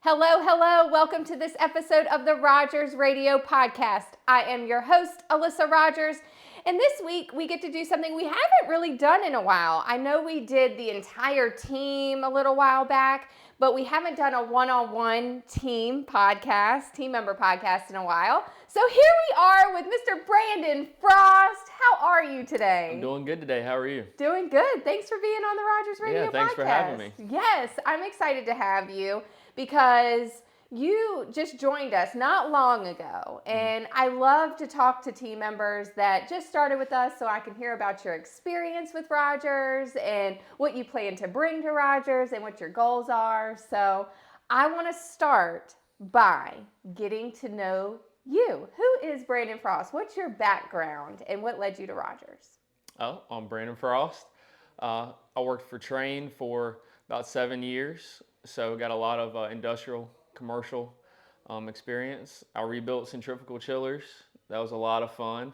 Hello, hello. Welcome to this episode of the Rogers Radio Podcast. I am your host, Alyssa Rogers, and this week we get to do something we haven't really done in a while. I know we did the entire team a little while back, but we haven't done a one-on-one team member podcast in a while. So here we are with Mr. Brandon Frost. How are you today? I'm doing good today. How are you? Doing good. Thanks for being on the Rogers Radio Podcast. Yeah, thanks for having me. Yes, I'm excited to have you because you just joined us not long ago. And I love to talk to team members that just started with us so I can hear about your experience with Rogers and what you plan to bring to Rogers and what your goals are. So I want to start by getting to know you. Who is Brandon Frost? What's your background and what led you to Rogers? Oh, I'm Brandon Frost. I worked for Trane for about 7 years, so got a lot of industrial, commercial experience. I rebuilt centrifugal chillers. That was a lot of fun.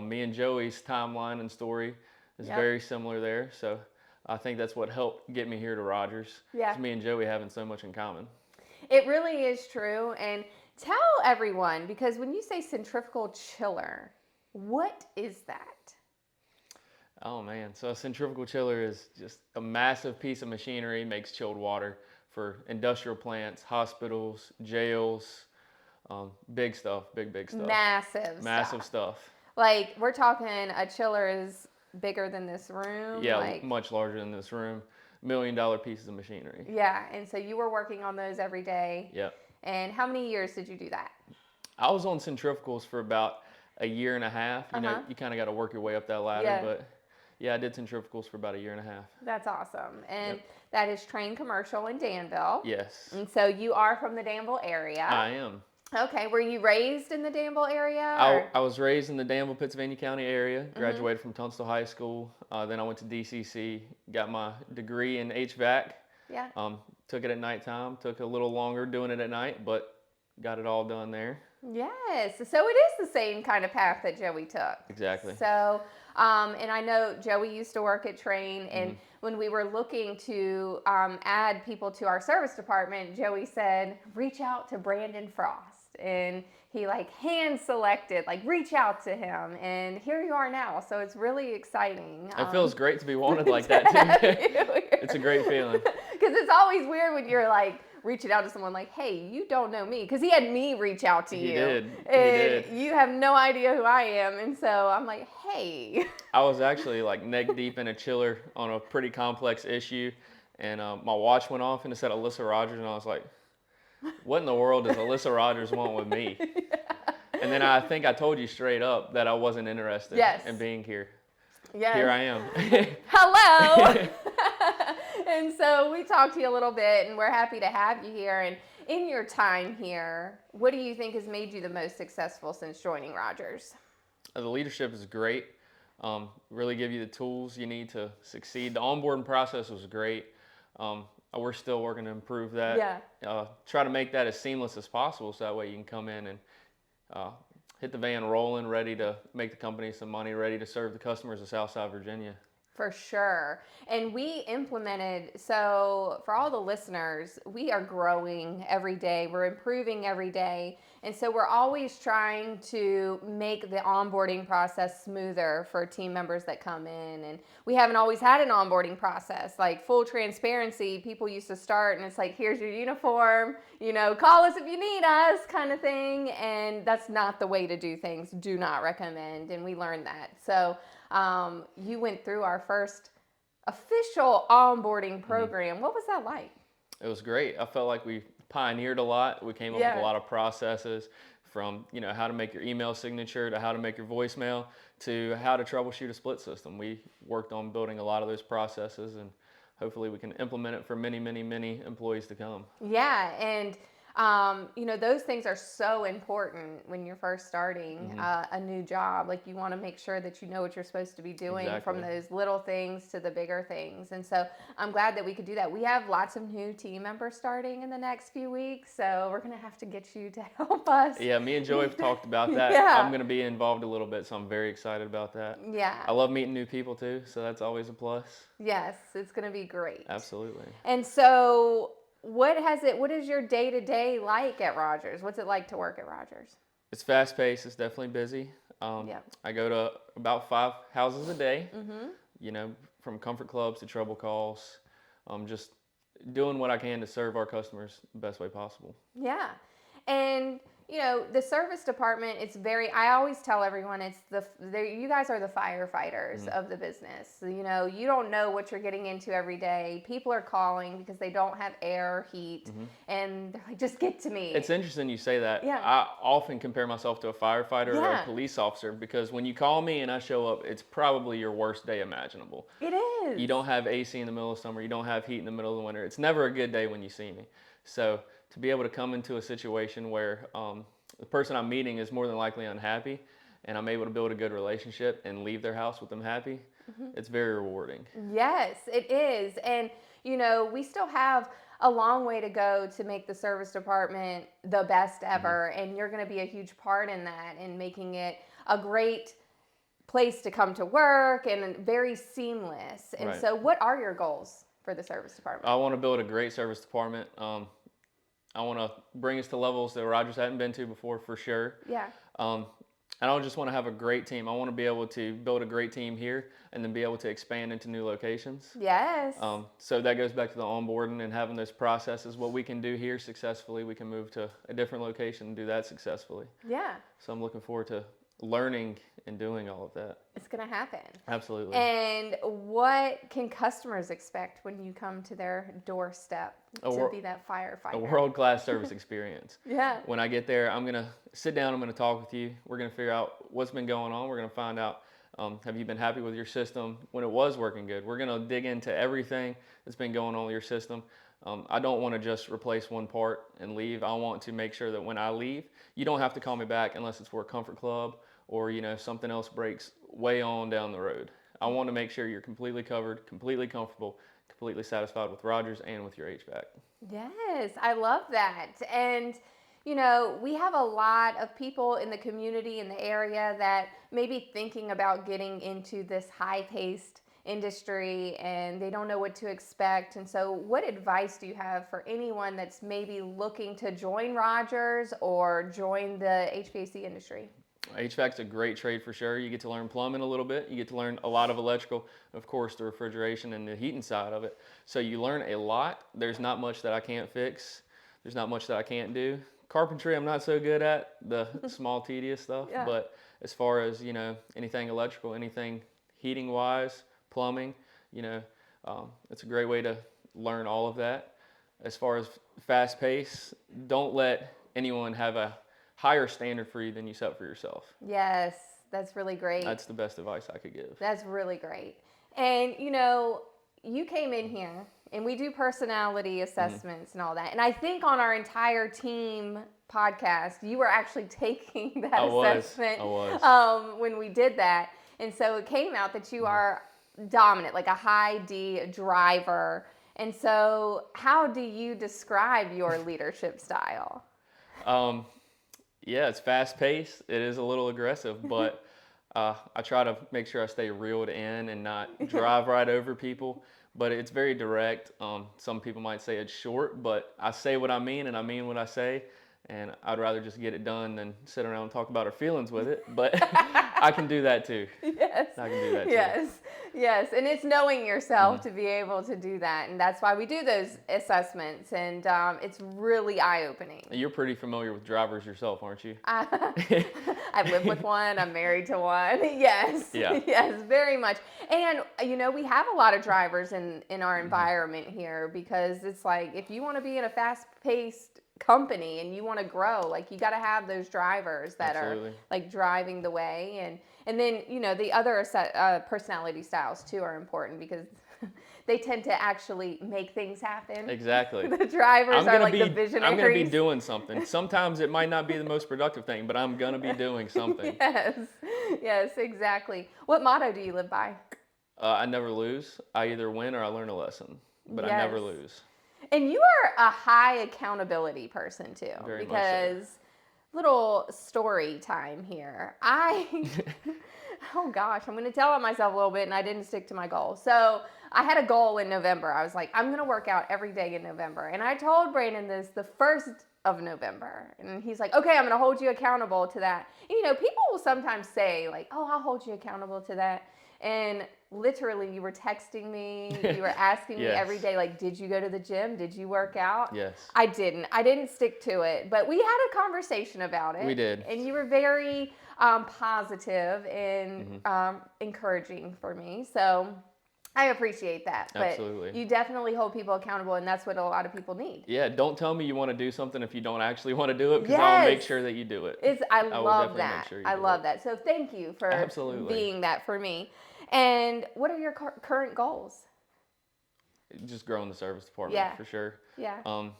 Me and Joey's timeline and story is very similar there, so I think that's what helped get me here to Rogers. Yeah. Me and Joey having so much in common. It really is true. And tell everyone, because when you say centrifugal chiller, what is that? Oh man, so a centrifugal chiller is just a massive piece of machinery, makes chilled water for industrial plants, hospitals, jails, big stuff, big stuff. Massive stuff. Like, we're talking a chiller is bigger than this room? Yeah, much larger than this room. $1 million pieces of machinery. Yeah, and so you were working on those every day. Yep. And how many years did you do that? I was on centrifugals for about a year and a half. You know, you kind of got to work your way up that ladder, but yeah, I did centrifugals for about a year and a half. That's awesome. And that is Trane Commercial in Danville. Yes. And so you are from the Danville area. I am. Okay. Were you raised in the Danville area? I was raised in the Danville, Pennsylvania County area, graduated from Tunstall High School. Then I went to DCC, got my degree in HVAC. Yeah. Took it at nighttime, took a little longer doing it at night, but got it all done there. Yes. So it is the same kind of path that Joey took. Exactly. So, and I know Joey used to work at Trane, and when we were looking to add people to our service department, Joey said, reach out to Brandon Frost. And he hand selected, reach out to him. And here you are now. So it's really exciting. It feels great to be wanted like that too. It's a great feeling. Because it's always weird when you're reaching out to someone hey, you don't know me. Because he had me reach out to you. He did. And you have no idea who I am. And so I'm like, hey. I was actually neck deep in a chiller on a pretty complex issue. And my watch went off and it said Alyssa Rogers. And I was like, what in the world does Alyssa Rogers want with me? And then I think I told you straight up that I wasn't interested in being here. Yes. Here I am. Hello. And so we talked to you a little bit, and we're happy to have you here. And in your time here, what do you think has made you the most successful since joining Rogers? The leadership is great. Really give you the tools you need to succeed. The onboarding process was great. We're still working to improve that. Yeah. Try to make that as seamless as possible so that way you can come in and hit the van rolling, ready to make the company some money, ready to serve the customers of Southside Virginia. For sure. And we implemented, so for all the listeners, we are growing every day. We're improving every day. And so we're always trying to make the onboarding process smoother for team members that come in. And we haven't always had an onboarding process. Full transparency, people used to start and it's here's your uniform, call us if you need us kind of thing. And that's not the way to do things. Do not recommend. And we learned that. So you went through our first official onboarding program. What was that like? It was great. I felt like we pioneered a lot. We came up with a lot of processes from, how to make your email signature to how to make your voicemail to how to troubleshoot a split system. We worked on building a lot of those processes, and hopefully we can implement it for many, many, many employees to come. Yeah, and those things are so important when you're first starting a new job. You want to make sure that you know what you're supposed to be doing from those little things to the bigger things. And so I'm glad that we could do that. We have lots of new team members starting in the next few weeks, so we're going to have to get you to help us. Yeah, me and Joey have talked about that. I'm going to be involved a little bit, so I'm very excited about that. Yeah. I love meeting new people too, so that's always a plus. Yes, it's going to be great. Absolutely. And so what is your day to day like at Rogers? What's it like to work at Rogers? It's fast paced. It's definitely busy. Yeah. I go to about 5 houses a day. Mm-hmm. You know, from comfort clubs to trouble calls. Just doing what I can to serve our customers the best way possible. Yeah. And the service department, it's very, I always tell everyone it's you guys are the firefighters of the business. So, you don't know what you're getting into every day. People are calling because they don't have air or heat and they're like, just get to me. It's interesting you say that. Yeah. I often compare myself to a firefighter or a police officer because when you call me and I show up, it's probably your worst day imaginable. It is. You don't have AC in the middle of summer. You don't have heat in the middle of the winter. It's never a good day when you see me. So to be able to come into a situation where the person I'm meeting is more than likely unhappy and I'm able to build a good relationship and leave their house with them happy, it's very rewarding. Yes, it is. And, we still have a long way to go to make the service department the best ever. And you're going to be a huge part in that and making it a great place to come to work and very seamless. And so what are your goals for the service department? I want to build a great service department. I want to bring us to levels that Rogers hadn't been to before, for sure. Yeah. I don't just want to have a great team. I want to be able to build a great team here and then be able to expand into new locations. Yes. So that goes back to the onboarding and having those processes. What we can do here successfully, we can move to a different location and do that successfully. Yeah. So I'm looking forward to learning and doing all of that. It's going to happen. Absolutely. And what can customers expect when you come to their doorstep to be that firefighter? A world-class service experience. Yeah. When I get there, I'm going to sit down, I'm going to talk with you. We're going to figure out what's been going on. We're going to find out, have you been happy with your system when it was working good? We're going to dig into everything that's been going on with your system. I don't want to just replace one part and leave. I want to make sure that when I leave, you don't have to call me back unless it's for a comfort club or something else breaks way on down the road. I want to make sure you're completely covered, completely comfortable, completely satisfied with Rogers and with your HVAC. Yes, I love that. And we have a lot of people in the community, in the area, that may be thinking about getting into this high-paced industry and they don't know what to expect. And so what advice do you have for anyone that's maybe looking to join Rogers or join the HVAC industry? HVAC's a great trade for sure. You get to learn plumbing a little bit. You get to learn a lot of electrical, of course, the refrigeration and the heating side of it. So you learn a lot. There's not much that I can't fix. There's not much that I can't do. Carpentry, I'm not so good at, the small, tedious stuff. Yeah. But as far as, anything electrical, anything heating-wise, plumbing, it's a great way to learn all of that. As far as fast pace, don't let anyone have a higher standard for you than you set for yourself. Yes, that's really great. That's the best advice I could give. That's really great. And you came in here and we do personality assessments and all that. And I think on our entire team podcast, you were actually taking that assessment. I was. When we did that. And so it came out that you are dominant, like a high D driver. And so how do you describe your leadership style? Yeah, it's fast paced. It is a little aggressive, but I try to make sure I stay reeled in and not drive right over people. But it's very direct. Some people might say it's short, but I say what I mean and I mean what I say. And I'd rather just get it done than sit around and talk about our feelings with it. But I can do that too. Yes. I can do that too. Yes. And it's knowing yourself to be able to do that. And that's why we do those assessments. And it's really eye-opening. You're pretty familiar with drivers yourself, aren't you? I've lived with one. I'm married to one. Yes. Yeah. Yes, very much. And, we have a lot of drivers in our environment here because it's like if you want to be in a fast-paced company and you want to grow, like you got to have those drivers that Absolutely. are like driving the way. And then the other personality styles too are important because they tend to actually make things happen. Exactly. The drivers are like the visionaries. I'm going to be doing something. Sometimes it might not be the most productive thing, but I'm going to be doing something. Yes, exactly. What motto do you live by? I never lose. I either win or I learn a lesson, but I never lose. And you are a high accountability person too. Very much so. Because little story time here. Oh gosh, I'm going to tell on myself a little bit, and I didn't stick to my goal. So I had a goal in November. I was like, I'm going to work out every day in November. And I told Brandon this the 1st of November. And he's like, okay, I'm going to hold you accountable to that. And, people will sometimes say, like, oh, I'll hold you accountable to that. And literally, you were texting me, you were asking me every Yes. day, like, did you go to the gym? Did you work out? Yes. I didn't. I didn't stick to it. But we had a conversation about it. We did. And you were very positive and encouraging for me. So I appreciate that. But Absolutely. you definitely hold people accountable, and that's what a lot of people need. Yeah, don't tell me you want to do something if you don't actually want to do it, because I'll make Yes. sure that you do it. I will love definitely make that. sure you I do love it. that. So thank you for Absolutely. being that for me. And what are your current goals? Just growing the service department, Yeah. for sure. Yeah. I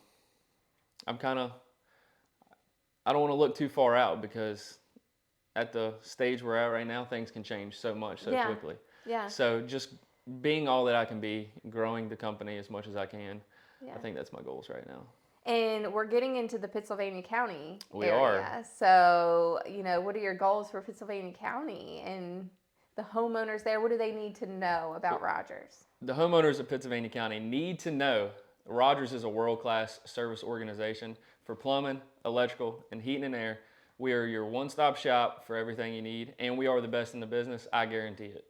don't want to look too far out, because at the stage we're at right now, things can change so much so Yeah. quickly. Yeah. So just being all that I can be, growing the company as much as I can, Yeah. I think that's my goals right now. And we're getting into the Pennsylvania County We area. are. So, what are your goals for Pennsylvania County and the homeowners there? What do they need to know about Rogers? The homeowners of Pennsylvania County need to know Rogers is a world-class service organization for plumbing, electrical, and heating and air. We are your one-stop shop for everything you need, and we are the best in the business. I guarantee it.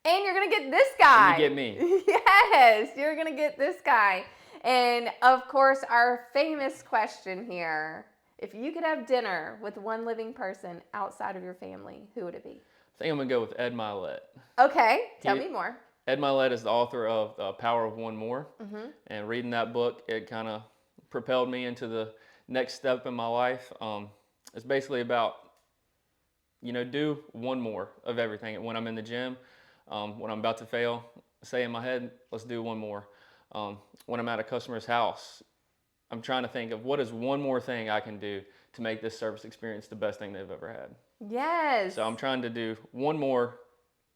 And you're going to get this guy. And you get me. Yes, you're going to get this guy. And of course, our famous question here, if you could have dinner with one living person outside of your family, who would it be? I think I'm going to go with Ed Milet. Okay, tell me more. Ed Milet is the author of The Power of One More. And reading that book, it kind of propelled me into the next step in my life. It's basically about, do one more of everything. When I'm in the gym, when I'm about to fail, say in my head, let's do one more. When I'm at a customer's house, I'm trying to think of what is one more thing I can do to make this service experience the best thing they've ever had. Yes. So I'm trying to do one more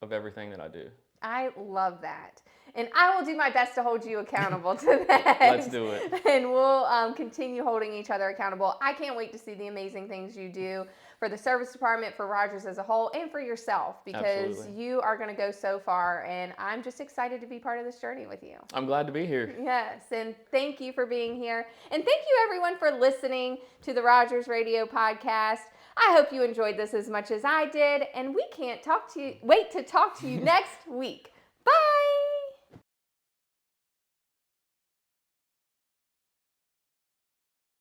of everything that I do. I love that. And I will do my best to hold you accountable to that. Let's do it. And we'll continue holding each other accountable. I can't wait to see the amazing things you do for the service department, for Rogers as a whole, and for yourself, because Absolutely. you are going to go so far. And I'm just excited to be part of this journey with you. I'm glad to be here. Yes, and thank you for being here. And thank you, everyone, for listening to the Rogers Radio Podcast. I hope you enjoyed this as much as I did, and we can't wait to talk to you next week. Bye!